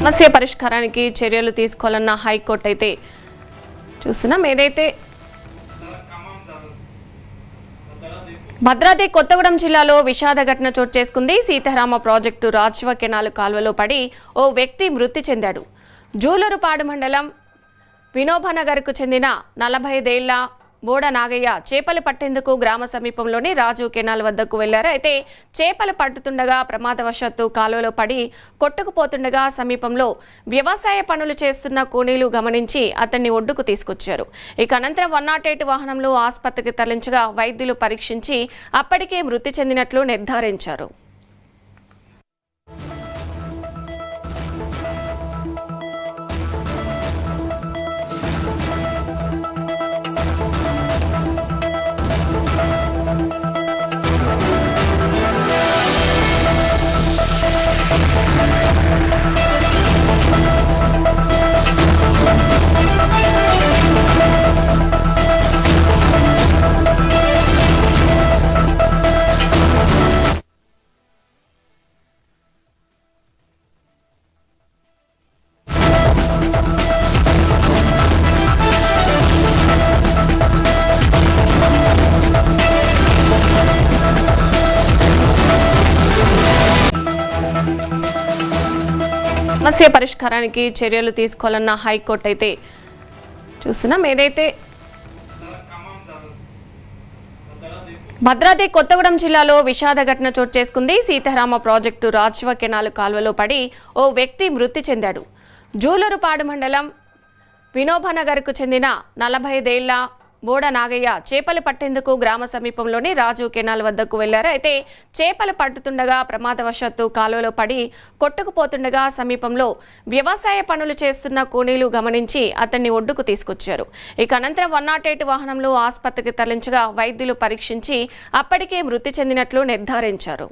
సమస్య పరిష్కారానికి చర్యలు తీసుకోవాలన్న హైకోర్టు అయితే చూస్తున్నాం. ఏదైతే భద్రాద్రి కొత్తగూడెం జిల్లాలో విషాద ఘటన చోటు చేసుకుంది. సీతారామ ప్రాజెక్టు రాజ్వ కెనాల్ కాల్వలో పడి ఓ వ్యక్తి మృతి చెందాడు. జూలూరుపాడు మండలం వినోబనగర్కు చెందిన 45 ఏళ్ల బోడ నాగయ్య చేపలు పట్టేందుకు గ్రామ సమీపంలోని రాజు కెనాల్ వద్దకు వెళ్లారు. అయితే చేపలు పట్టుతుండగా ప్రమాదవశాత్తు కాలువలో పడి కొట్టుకుపోతుండగా సమీపంలో వ్యవసాయ పనులు చేస్తున్న కూలీలు గమనించి అతన్ని ఒడ్డుకు తీసుకొచ్చారు. ఇక అనంతరం 108 వాహనంలో ఆసుపత్రికి తరలించగా వైద్యులు పరీక్షించి అప్పటికే మృతి చెందినట్లు నిర్ధారించారు. సమస్య పరిష్కారానికి చర్యలు తీసుకోవాలన్న హైకోర్టు అయితే చూస్తున్నాం. ఏదైతే భద్రాద్రి కొత్తగూడెం జిల్లాలో విషాద ఘటన చోటు చేసుకుంది. సీతారామ ప్రాజెక్టు రాజ్వ కెనాల్ కాల్వలో పడి ఓ వ్యక్తి మృతి చెందాడు. జూలూరుపాడు మండలం వినోబనగర్కు చెందిన 45 ఏళ్ల బోడ నాగయ్య చేపలు పట్టేందుకు గ్రామ సమీపంలోని రాజు కెనాల్ వద్దకు వెళ్లారు. అయితే చేపలు పట్టుతుండగా ప్రమాదవశాత్తు కాలువలో పడి కొట్టుకుపోతుండగా సమీపంలో వ్యవసాయ పనులు చేస్తున్న కూలీలు గమనించి అతన్ని ఒడ్డుకు తీసుకొచ్చారు. ఇక అనంతరం 108 వాహనంలో ఆసుపత్రికి తరలించగా వైద్యులు పరీక్షించి అప్పటికే మృతి చెందినట్లు నిర్ధారించారు.